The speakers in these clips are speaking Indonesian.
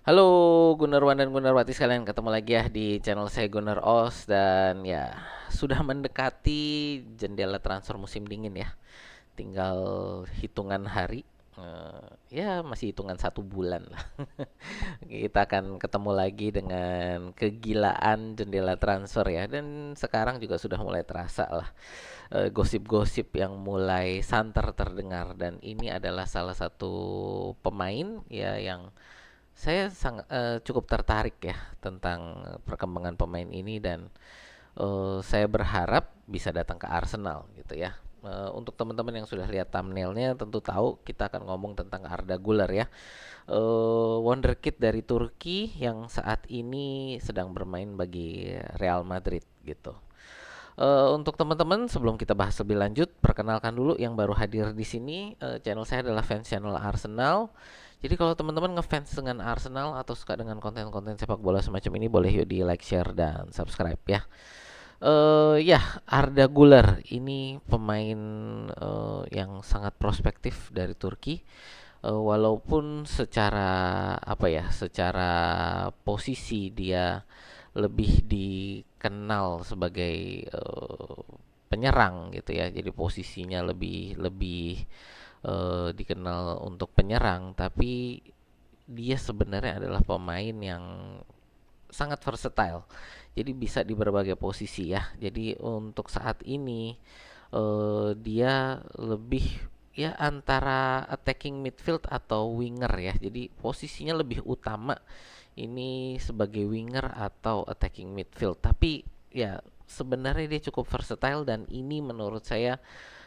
Halo Gunarwan dan Gunarwati sekalian, ketemu lagi ya di channel saya Gunar Os. Dan ya, sudah mendekati jendela transfer musim dingin ya. Tinggal hitungan hari. Ya masih hitungan 1 bulan lah. Kita akan ketemu lagi dengan kegilaan jendela transfer ya. Dan sekarang juga sudah mulai terasa lah gosip-gosip yang mulai santer terdengar. Dan ini adalah salah satu pemain ya yang saya cukup tertarik ya tentang perkembangan pemain ini. Dan saya berharap bisa datang ke Arsenal gitu ya. Untuk teman-teman yang sudah lihat thumbnailnya tentu tahu kita akan ngomong tentang Arda Güler ya. Wonderkid dari Turki yang saat ini sedang bermain bagi Real Madrid gitu. Untuk teman-teman, sebelum kita bahas lebih lanjut, perkenalkan dulu yang baru hadir di sini. Channel saya adalah fans channel Arsenal. Jadi kalau teman-teman ngefans dengan Arsenal atau suka dengan konten-konten sepak bola semacam ini, boleh yuk di like, share, dan subscribe ya. Ya, Arda Güler ini pemain yang sangat prospektif dari Turki. Walaupun secara apa ya, secara posisi dia lebih dikenal sebagai penyerang gitu ya. Jadi posisinya lebih lebih dikenal untuk penyerang, tapi dia sebenarnya adalah pemain yang sangat versatile. Jadi bisa di berbagai posisi ya. Jadi untuk saat ini dia lebih ya antara attacking midfield atau winger ya. Jadi posisinya lebih utama ini sebagai winger atau attacking midfield. Tapi ya sebenarnya dia cukup versatile, dan ini menurut saya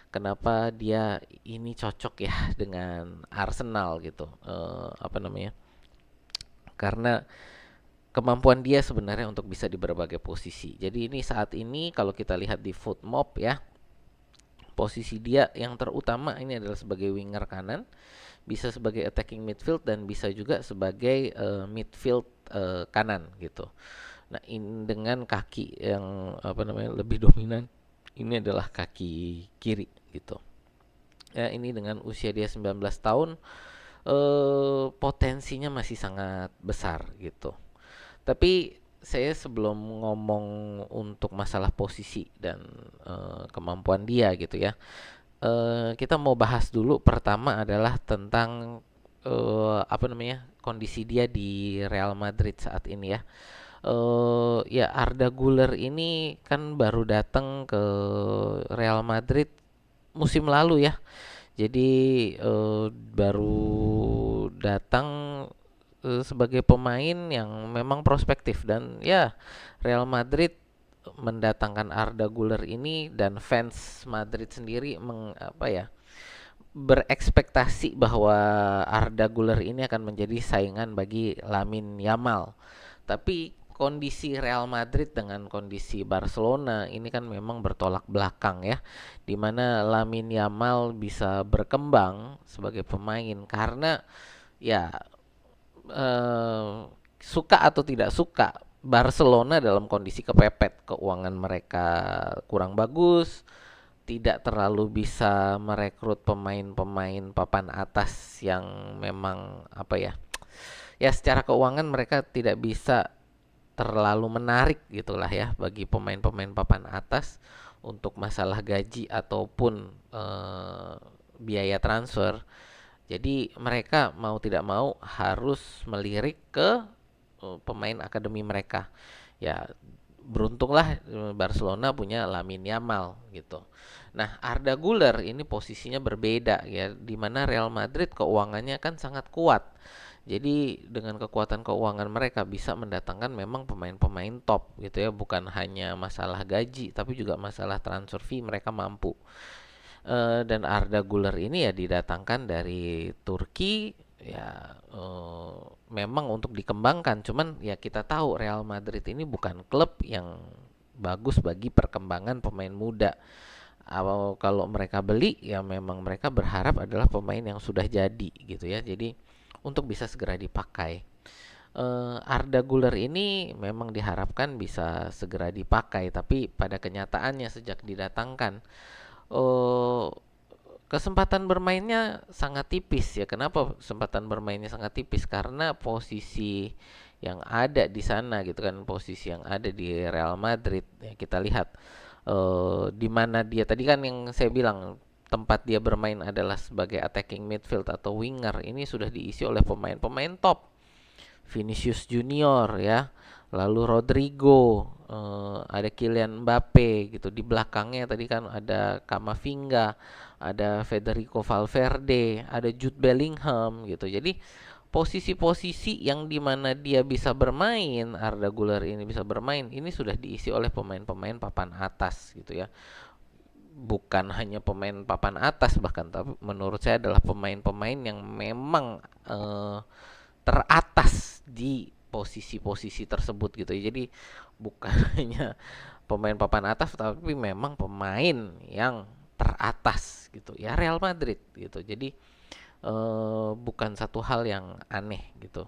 kenapa dia ini cocok ya dengan Arsenal gitu. Apa namanya? Karena kemampuan dia sebenarnya untuk bisa di berbagai posisi. Jadi ini saat ini kalau kita lihat di Footmob ya, posisi dia yang terutama ini adalah sebagai winger kanan, bisa sebagai attacking midfield, dan bisa juga sebagai midfield kanan gitu. Nah, dengan kaki yang apa namanya lebih dominan, ini adalah kaki kiri gitu. Ya, ini dengan usia dia 19 tahun, potensinya masih sangat besar gitu. Tapi saya sebelum ngomong untuk masalah posisi dan kemampuan dia gitu ya, kita mau bahas dulu pertama adalah tentang apa namanya kondisi dia di Real Madrid saat ini ya. Ya Arda Güler ini kan baru datang ke Real Madrid musim lalu ya. Jadi baru datang sebagai pemain yang memang prospektif. Dan ya Real Madrid mendatangkan Arda Güler ini, dan fans Madrid sendiri apa ya, berekspektasi bahwa Arda Güler ini akan menjadi saingan bagi Lamine Yamal. Tapi kondisi Real Madrid dengan kondisi Barcelona ini kan memang bertolak belakang ya, dimana Lamine Yamal bisa berkembang sebagai pemain karena ya eh, suka atau tidak suka, Barcelona dalam kondisi kepepet, keuangan mereka kurang bagus, tidak terlalu bisa merekrut pemain-pemain papan atas yang memang apa ya, ya secara keuangan mereka tidak bisa terlalu menarik gitulah ya bagi pemain-pemain papan atas untuk masalah gaji ataupun biaya transfer. Jadi mereka mau tidak mau harus melirik ke pemain akademi mereka. Ya beruntunglah Barcelona punya Lamine Yamal gitu. Nah, Arda Güler ini posisinya berbeda ya, di mana Real Madrid keuangannya kan sangat kuat. Jadi dengan kekuatan keuangan mereka bisa mendatangkan memang pemain-pemain top gitu ya, bukan hanya masalah gaji tapi juga masalah transfer fee mereka mampu. Dan Arda Güler ini ya didatangkan dari Turki ya, memang untuk dikembangkan. Cuman ya kita tahu Real Madrid ini bukan klub yang bagus bagi perkembangan pemain muda. Kalau mereka beli ya memang mereka berharap adalah pemain yang sudah jadi gitu ya. Jadi untuk bisa segera dipakai. Arda Güler ini memang diharapkan bisa segera dipakai, tapi pada kenyataannya sejak didatangkan, eh Kesempatan bermainnya sangat tipis ya. Kenapa kesempatan bermainnya sangat tipis? Karena posisi yang ada di sana gitu kan, posisi yang ada di Real Madrid ya, kita lihat di mana dia tadi kan yang saya bilang tempat dia bermain adalah sebagai attacking midfield atau winger. Ini sudah diisi oleh pemain-pemain top. Vinicius Junior ya, lalu Rodrigo, ada Kylian Mbappe gitu. Di belakangnya tadi kan ada Camavinga, ada Federico Valverde, ada Jude Bellingham gitu. Jadi posisi-posisi yang dimana dia bisa bermain, Arda Güler ini bisa bermain, ini sudah diisi oleh pemain-pemain papan atas gitu ya. Bukan hanya pemain papan atas bahkan, tapi menurut saya adalah pemain-pemain yang memang teratas di posisi-posisi tersebut gitu ya. Jadi bukan hanya pemain papan atas tapi memang pemain yang teratas gitu ya, Real Madrid gitu. Jadi bukan satu hal yang aneh gitu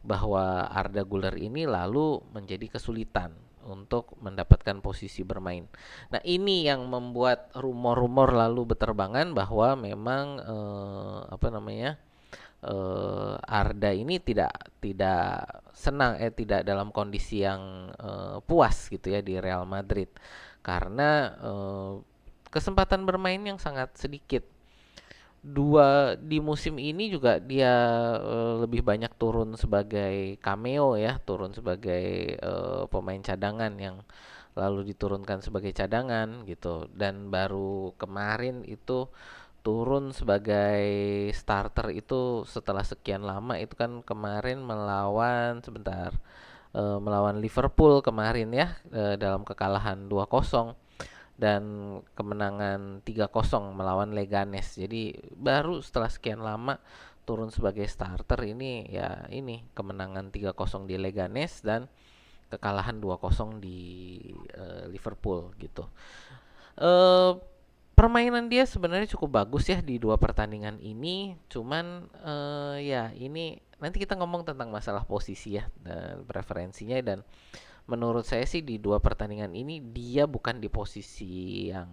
bahwa Arda Güler ini lalu menjadi kesulitan untuk mendapatkan posisi bermain. Nah, ini yang membuat rumor-rumor lalu beterbangan bahwa memang apa namanya? Arda ini tidak senang tidak dalam kondisi yang puas gitu ya di Real Madrid karena kesempatan bermain yang sangat sedikit. Di musim ini juga dia lebih banyak turun sebagai cameo ya, turun sebagai pemain cadangan yang lalu diturunkan sebagai cadangan gitu, dan baru kemarin itu turun sebagai starter itu setelah sekian lama. Itu kan kemarin melawan Liverpool kemarin ya, dalam kekalahan 2-0 dan kemenangan 3-0 melawan Leganes. Jadi baru setelah sekian lama turun sebagai starter ini ya, ini kemenangan 3-0 di Leganes dan kekalahan 2-0 di Liverpool gitu. Eh Permainan dia sebenarnya cukup bagus ya di dua pertandingan ini. Cuman ya ini nanti kita ngomong tentang masalah posisi ya dan preferensinya. Dan menurut saya sih di dua pertandingan ini dia bukan di posisi yang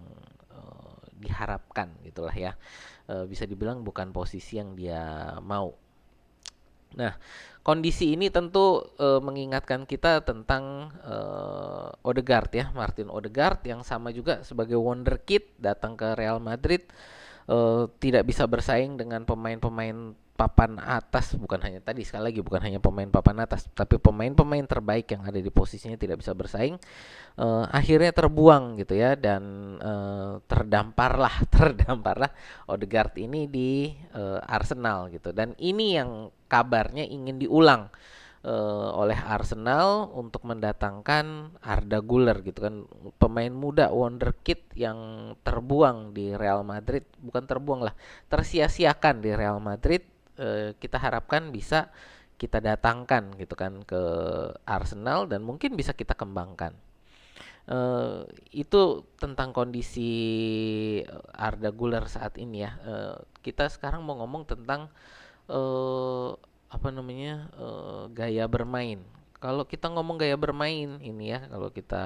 diharapkan gitulah ya. Bisa dibilang bukan posisi yang dia mau. Nah, kondisi ini tentu mengingatkan kita tentang Odegaard ya, Martin Odegaard yang sama juga sebagai wonderkid datang ke Real Madrid, tidak bisa bersaing dengan pemain-pemain papan atas. Bukan hanya tadi, sekali lagi bukan hanya pemain papan atas, tapi pemain-pemain terbaik yang ada di posisinya tidak bisa bersaing. Akhirnya terbuang gitu ya, dan terdamparlah Odegaard ini di Arsenal gitu. Dan ini yang kabarnya ingin diulang oleh Arsenal untuk mendatangkan Arda Güler gitu kan, pemain muda wonderkid yang terbuang di Real Madrid. Bukan terbuang lah, tersia-siakan di Real Madrid. Kita harapkan bisa kita datangkan gitu kan ke Arsenal dan mungkin bisa kita kembangkan. Itu tentang kondisi Arda Güler saat ini ya. Kita sekarang mau ngomong tentang eh, apa namanya, gaya bermain. Kalau kita ngomong gaya bermain ini ya, kalau kita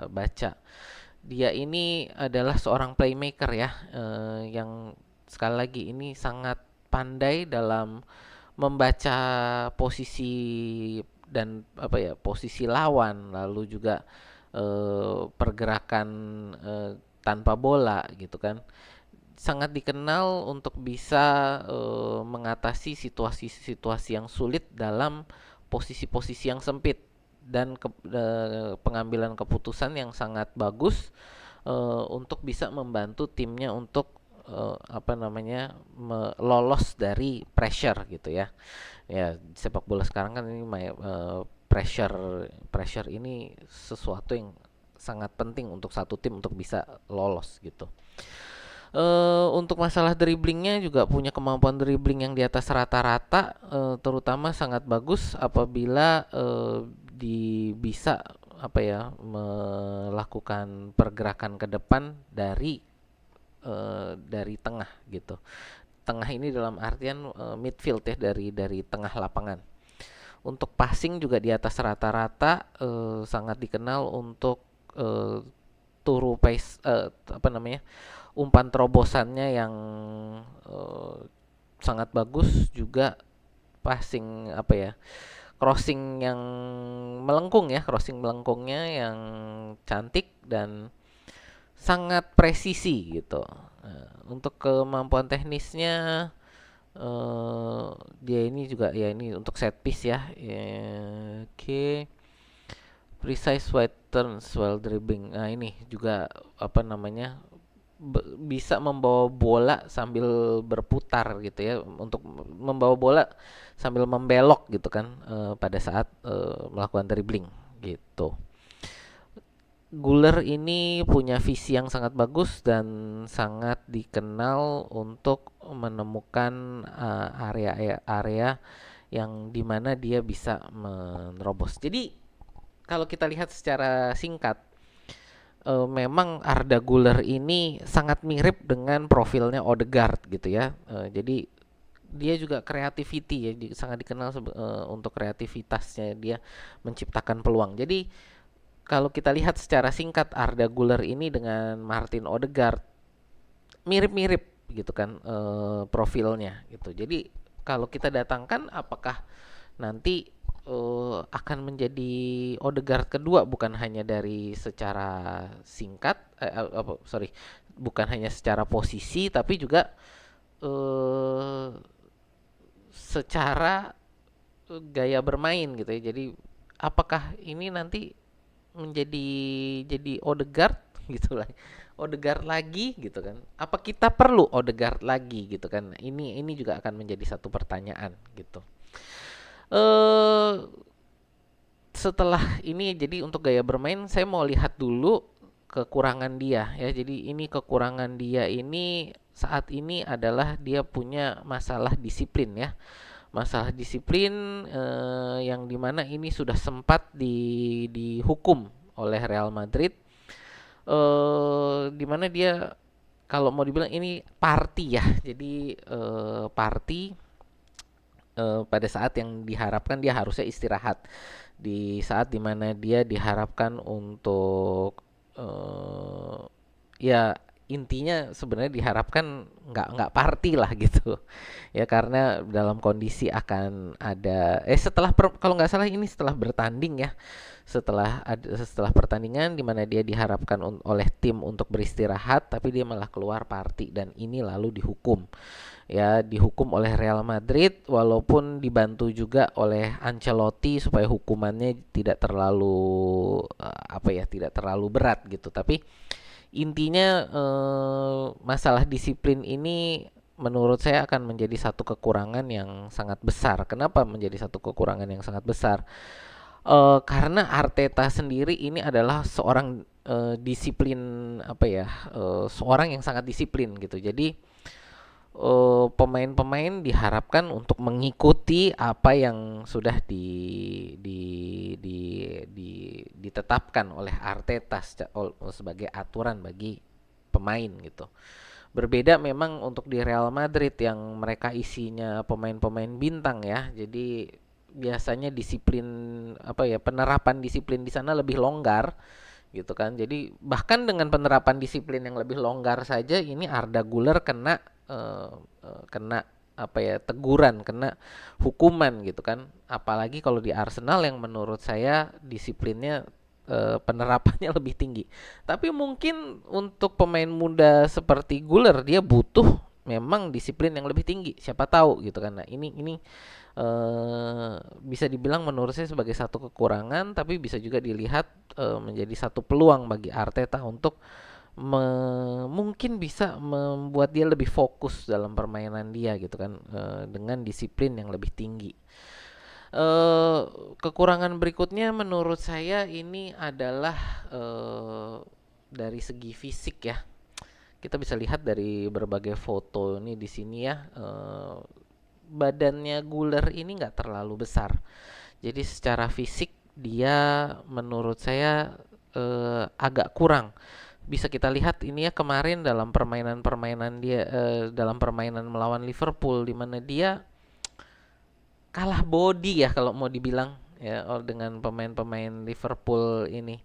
baca, dia ini adalah seorang playmaker ya, yang sekali lagi ini sangat pandai dalam membaca posisi dan apa ya, posisi lawan, lalu juga pergerakan tanpa bola gitu kan. Sangat dikenal untuk bisa mengatasi situasi-situasi yang sulit dalam posisi-posisi yang sempit, dan pengambilan keputusan yang sangat bagus untuk bisa membantu timnya untuk apa namanya, lolos dari pressure gitu ya. Ya, sepak bola sekarang kan ini pressure ini sesuatu yang sangat penting untuk satu tim untuk bisa lolos gitu. Untuk masalah dribblingnya juga punya kemampuan dribbling yang di atas rata-rata, terutama sangat bagus apabila bisa apa ya, melakukan pergerakan ke depan dari tengah gitu. Tengah ini dalam artian midfield ya, dari tengah lapangan. Untuk passing juga di atas rata-rata, sangat dikenal untuk turu pace, apa namanya, umpan terobosannya yang eh, sangat bagus, juga passing apa ya, crossing yang melengkung ya, crossing melengkungnya yang cantik dan sangat presisi gitu. Untuk kemampuan teknisnya, eh dia ini juga ya, ini untuk set piece ya. Oke, precise wide turns while dribbling. Nah, ini juga apa namanya, bisa membawa bola sambil berputar gitu ya, untuk membawa bola sambil membelok gitu kan, pada saat melakukan dribbling gitu. Guler ini punya visi yang sangat bagus dan sangat dikenal untuk menemukan area-area yang dimana dia bisa menerobos. Jadi kalau kita lihat secara singkat, memang Arda Güler ini sangat mirip dengan profilnya Odegaard gitu ya. Jadi dia juga creativity ya, sangat dikenal untuk kreativitasnya, dia menciptakan peluang. Jadi kalau kita lihat secara singkat, Arda Güler ini dengan Martin Odegaard mirip-mirip gitu kan, profilnya gitu. Jadi kalau kita datangkan, apakah nanti akan menjadi Odegaard kedua, bukan hanya dari secara singkat, bukan hanya secara posisi, tapi juga eh, secara gaya bermain gitu ya. Jadi apakah ini nanti menjadi Odegaard gitu lah. Odegaard lagi gitu kan. Apa kita perlu Odegaard lagi gitu kan. Ini juga akan menjadi satu pertanyaan gitu. Eh Setelah ini, jadi untuk gaya bermain saya mau lihat dulu kekurangan dia ya. Jadi ini kekurangan dia ini saat ini adalah dia punya masalah disiplin ya. Masalah disiplin, yang dimana ini sudah sempat dihukum oleh Real Madrid, dimana dia kalau mau dibilang ini party ya. Jadi party pada saat yang diharapkan dia harusnya istirahat, di saat dimana dia diharapkan untuk eh, ya, intinya sebenarnya diharapkan nggak party lah gitu ya, karena dalam kondisi akan ada setelah kalau nggak salah ini setelah bertanding ya, setelah pertandingan di mana dia diharapkan oleh tim untuk beristirahat, tapi dia malah keluar party dan ini lalu dihukum ya, dihukum oleh Real Madrid, walaupun dibantu juga oleh Ancelotti supaya hukumannya tidak terlalu apa ya, tidak terlalu berat gitu. Tapi intinya masalah disiplin ini menurut saya akan menjadi satu kekurangan yang sangat besar. Kenapa menjadi satu kekurangan yang sangat besar? Karena Arteta sendiri ini adalah seorang disiplin apa ya, seorang yang sangat disiplin gitu. Jadi pemain-pemain diharapkan untuk mengikuti apa yang sudah di, di, ditetapkan oleh Arteta sebagai aturan bagi pemain gitu. Berbeda memang untuk di Real Madrid yang mereka isinya pemain-pemain bintang ya. Jadi biasanya disiplin apa ya, penerapan disiplin di sana lebih longgar gitu kan. Jadi bahkan dengan penerapan disiplin yang lebih longgar saja, ini Arda Güler kena kena apa ya, teguran, kena hukuman gitu kan. Apalagi kalau di Arsenal yang menurut saya disiplinnya, penerapannya lebih tinggi. Tapi mungkin untuk pemain muda seperti Güler, dia butuh memang disiplin yang lebih tinggi. Siapa tahu gitu kan. Nah, ini bisa dibilang menurut saya sebagai satu kekurangan, tapi bisa juga dilihat menjadi satu peluang bagi Arteta untuk mungkin bisa membuat dia lebih fokus dalam permainan dia gitu kan, dengan disiplin yang lebih tinggi. Eh, Kekurangan berikutnya menurut saya ini adalah dari segi fisik ya. Kita bisa lihat dari berbagai foto ini di sini ya, badannya Güler ini nggak terlalu besar. Jadi secara fisik dia menurut saya agak kurang. Bisa kita lihat ini ya, kemarin dalam permainan-permainan dia, dalam permainan melawan Liverpool, di mana dia kalah body ya kalau mau dibilang ya, dengan pemain-pemain Liverpool ini.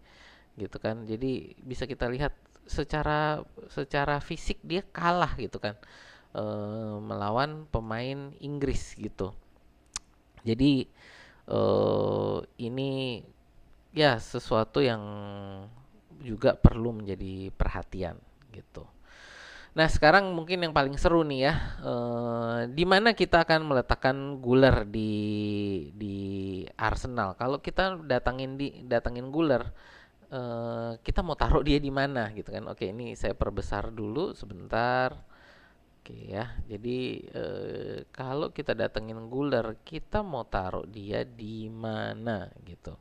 gitu kan. Jadi bisa kita lihat secara secara fisik dia kalah gitu kan, melawan pemain Inggris gitu. Jadi ini ya sesuatu yang juga perlu menjadi perhatian gitu. Nah, sekarang mungkin yang paling seru nih ya, di mana kita akan meletakkan Guler di Arsenal. Kalau kita datangin Guler, kita mau taruh dia di mana gitu kan? Oke, ini saya perbesar dulu sebentar. Oke ya, jadi kalau kita datengin Guler, kita mau taruh dia di mana gitu.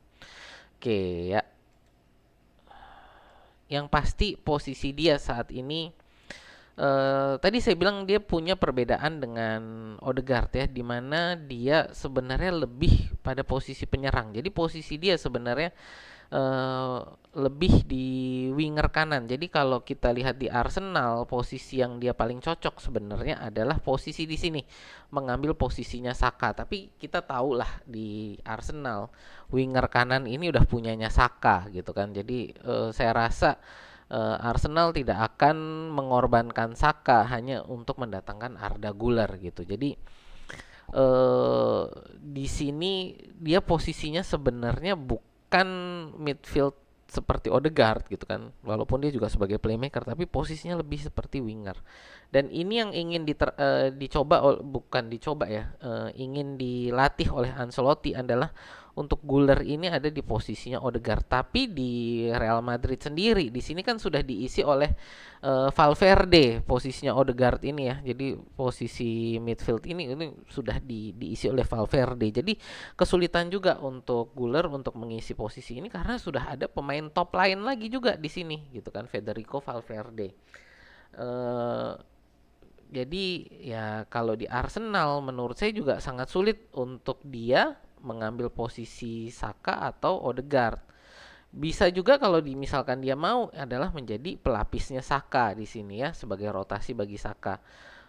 Oke ya, yang pasti posisi dia saat ini, tadi saya bilang dia punya perbedaan dengan Odegaard ya, di mana dia sebenarnya lebih pada posisi penyerang. Jadi posisi dia sebenarnya eh, lebih di winger kanan. Jadi kalau kita lihat di Arsenal, posisi yang dia paling cocok sebenarnya adalah posisi di sini, mengambil posisinya Saka. Tapi kita tahu lah di Arsenal winger kanan ini udah punyanya Saka gitu kan. Jadi saya rasa Arsenal tidak akan mengorbankan Saka hanya untuk mendatangkan Arda Güler gitu. Jadi di sini dia posisinya sebenarnya bukan midfield seperti Odegaard gitu kan. Walaupun dia juga sebagai playmaker tapi posisinya lebih seperti winger. Dan ini yang ingin dicoba, bukan dicoba ya, ingin dilatih oleh Ancelotti adalah untuk Guler ini ada di posisinya Odegaard, tapi di Real Madrid sendiri di sini kan sudah diisi oleh Valverde posisinya Odegaard ini ya. Jadi posisi midfield ini sudah diisi oleh Valverde. Jadi kesulitan juga untuk Guler untuk mengisi posisi ini karena sudah ada pemain top lain lagi juga di sini gitu kan, Federico Valverde. Eh jadi ya kalau di Arsenal menurut saya juga sangat sulit untuk dia mengambil posisi Saka atau Odegaard. Bisa juga kalau misalkan dia mau adalah menjadi pelapisnya Saka di sini ya sebagai rotasi bagi Saka.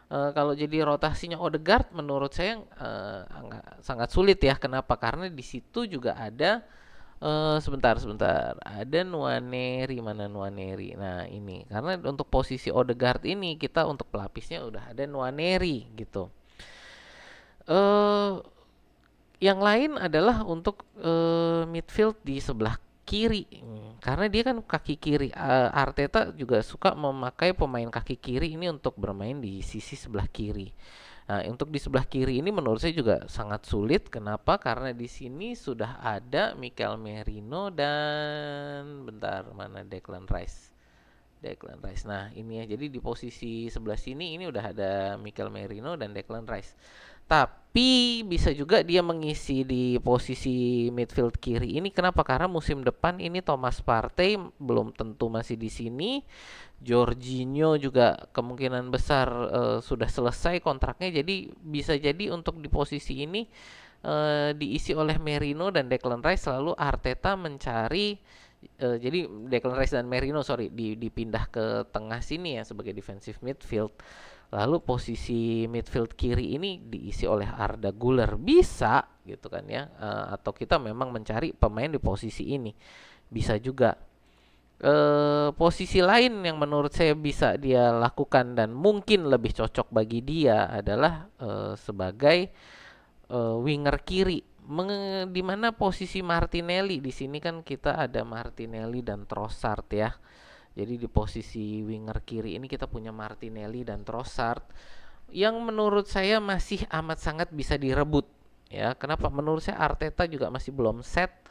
Kalau jadi rotasinya Odegaard menurut saya sangat sulit ya. Kenapa? Karena di situ juga ada sebentar. Ada Nwaneri, mana Nwaneri? Nah, ini. Karena untuk posisi Odegaard ini kita untuk pelapisnya udah ada Nwaneri gitu. Eh yang lain adalah untuk midfield di sebelah kiri. Karena dia kan kaki kiri. Arteta juga suka memakai pemain kaki kiri ini untuk bermain di sisi sebelah kiri. Nah, untuk di sebelah kiri ini menurut saya juga sangat sulit. Kenapa? Karena di sini sudah ada Mikel Merino dan bentar mana Declan Rice. Declan Rice. Nah, ini ya. Jadi di posisi sebelah sini ini udah ada Mikel Merino dan Declan Rice. Tapi bisa juga dia mengisi di posisi midfield kiri ini. Kenapa? Karena musim depan ini Thomas Partey belum tentu masih di sini. Jorginho juga kemungkinan besar sudah selesai kontraknya. Jadi bisa jadi untuk di posisi ini diisi oleh Merino dan Declan Rice. Lalu Arteta mencari jadi Declan Rice dan Merino dipindah ke tengah sini ya sebagai defensive midfield. Lalu posisi midfield kiri ini diisi oleh Arda Güler, bisa gitu kan ya. Atau kita memang mencari pemain di posisi ini, bisa juga. Posisi lain yang menurut saya bisa dia lakukan dan mungkin lebih cocok bagi dia adalah sebagai winger kiri. Di mana posisi Martinelli di sini kan kita ada Martinelli dan Trossard ya. Jadi di posisi winger kiri ini kita punya Martinelli dan Trossard yang menurut saya masih amat sangat bisa direbut ya. Kenapa? Menurut saya Arteta juga masih belum set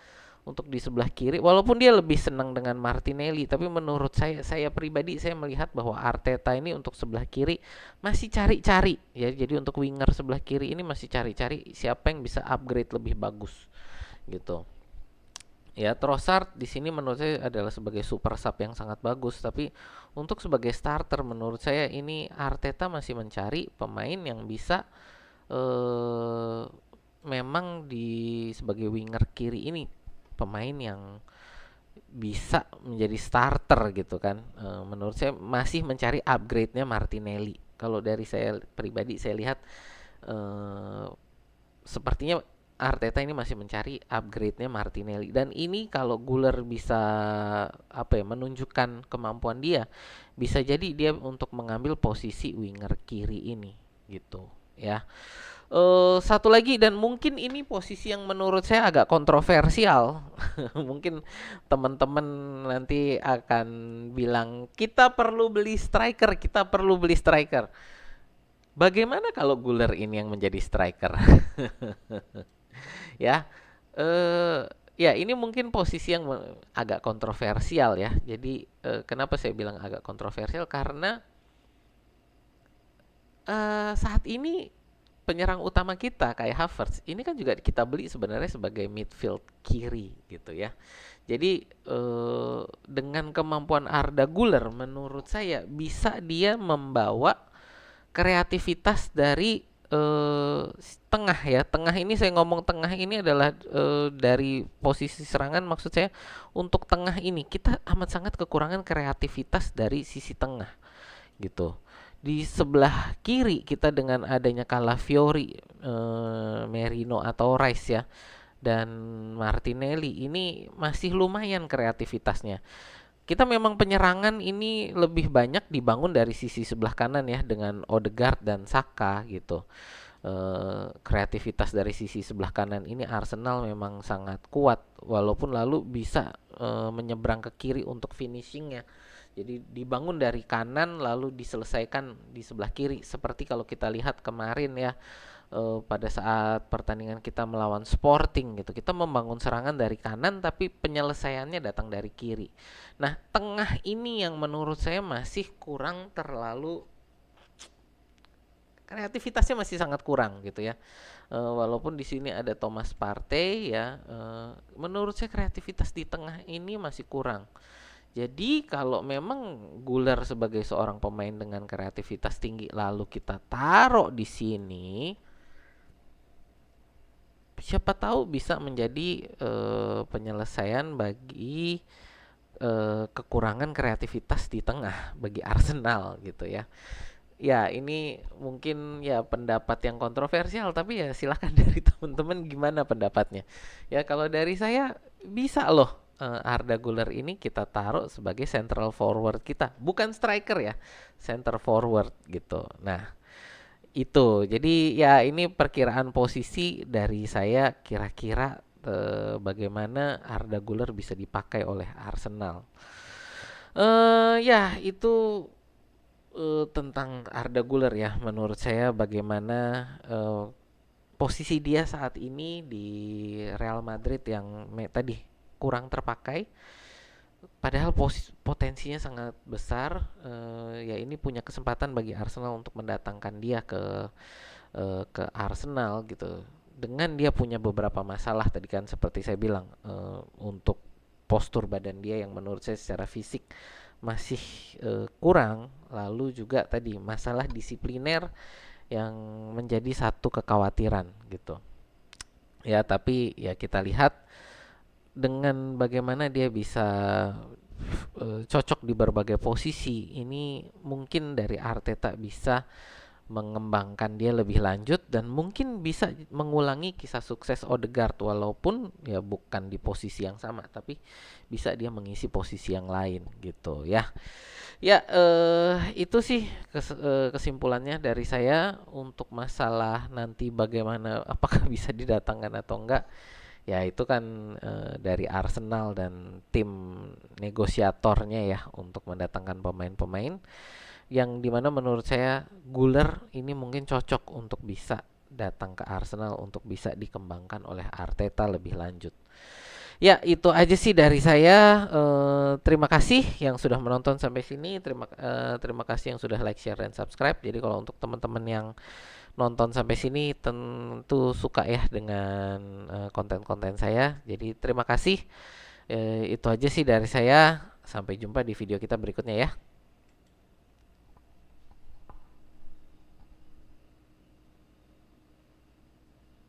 untuk di sebelah kiri, walaupun dia lebih senang dengan Martinelli, tapi menurut saya pribadi saya melihat bahwa Arteta ini untuk sebelah kiri masih cari-cari ya. Jadi untuk winger sebelah kiri ini masih cari-cari siapa yang bisa upgrade lebih bagus gitu. Ya, Trossard di sini menurut saya adalah sebagai super sub yang sangat bagus, tapi untuk sebagai starter menurut saya ini Arteta masih mencari pemain yang bisa eh memang di sebagai winger kiri ini pemain yang bisa menjadi starter gitu kan. Menurut saya masih mencari upgrade-nya Martinelli. Kalau dari saya pribadi saya lihat eh sepertinya Arteta ini masih mencari upgrade-nya Martinelli, dan ini kalau Guler bisa menunjukkan kemampuan dia, bisa jadi dia untuk mengambil posisi winger kiri ini gitu ya. Satu lagi, dan mungkin ini posisi yang menurut saya agak kontroversial. Mungkin teman-teman nanti akan bilang kita perlu beli striker, kita perlu beli striker. Bagaimana kalau Guler ini yang menjadi striker? Ya, eh ya ini mungkin posisi yang agak kontroversial ya. Jadi kenapa saya bilang agak kontroversial? Karena saat ini penyerang utama kita kayak Havertz ini kan juga kita beli sebenarnya sebagai midfield kiri gitu ya. Jadi dengan kemampuan Arda Güler menurut saya bisa dia membawa kreativitas dari tengah ya. Tengah ini, saya ngomong tengah ini adalah dari posisi serangan, maksud saya untuk tengah ini kita amat sangat kekurangan kreativitas dari sisi tengah gitu. Di sebelah kiri kita dengan adanya Calafiori, Merino atau Rice ya, dan Martinelli ini masih lumayan kreativitasnya. Kita memang penyerangan ini lebih banyak dibangun dari sisi sebelah kanan ya, dengan Odegaard dan Saka gitu. Kreativitas dari sisi sebelah kanan ini Arsenal memang sangat kuat, walaupun lalu bisa menyeberang ke kiri untuk finishingnya. Jadi dibangun dari kanan lalu diselesaikan di sebelah kiri, seperti kalau kita lihat kemarin ya, pada saat pertandingan kita melawan Sporting gitu. Kita membangun serangan dari kanan tapi penyelesaiannya datang dari kiri. Nah, tengah ini yang menurut saya masih kurang terlalu, kreativitasnya masih sangat kurang gitu ya. Walaupun di sini ada Thomas Partey ya, menurut saya kreativitas di tengah ini masih kurang. Jadi kalau memang Guler sebagai seorang pemain dengan kreativitas tinggi lalu kita taruh di sini, siapa tahu bisa menjadi penyelesaian bagi kekurangan kreativitas di tengah bagi Arsenal gitu ya. Ya, ini mungkin ya pendapat yang kontroversial, tapi ya silakan dari teman-teman gimana pendapatnya. Ya kalau dari saya bisa loh, Arda Güler ini kita taruh sebagai central forward kita, bukan striker ya, center forward gitu. Nah, itu. Jadi ya ini perkiraan posisi dari saya kira-kira bagaimana Arda Güler bisa dipakai oleh Arsenal. Ya itu tentang Arda Güler ya, menurut saya bagaimana posisi dia saat ini di Real Madrid yang tadi kurang terpakai, padahal potensinya sangat besar. Ya ini punya kesempatan bagi Arsenal untuk mendatangkan dia ke Arsenal gitu. Dengan dia punya beberapa masalah tadi kan seperti saya bilang, untuk postur badan dia yang menurut saya secara fisik masih kurang, lalu juga tadi masalah disipliner yang menjadi satu kekhawatiran gitu. Ya, tapi ya kita lihat dengan bagaimana dia bisa cocok di berbagai posisi. Ini mungkin dari Arteta bisa mengembangkan dia lebih lanjut dan mungkin bisa mengulangi kisah sukses Odegaard, walaupun ya bukan di posisi yang sama tapi bisa dia mengisi posisi yang lain gitu ya. Ya itu sih kesimpulannya dari saya untuk masalah nanti bagaimana apakah bisa didatangkan atau enggak. Ya itu kan dari Arsenal dan tim negosiatornya ya untuk mendatangkan pemain-pemain yang dimana menurut saya Güler ini mungkin cocok untuk bisa datang ke Arsenal untuk bisa dikembangkan oleh Arteta lebih lanjut. Ya itu aja sih dari saya. Terima kasih yang sudah menonton sampai sini. Terima kasih yang sudah like, share, dan subscribe. Jadi kalau untuk teman-teman yang nonton sampai sini tentu suka ya dengan konten-konten saya. Jadi terima kasih. Itu aja sih dari saya. Sampai jumpa di video kita berikutnya ya.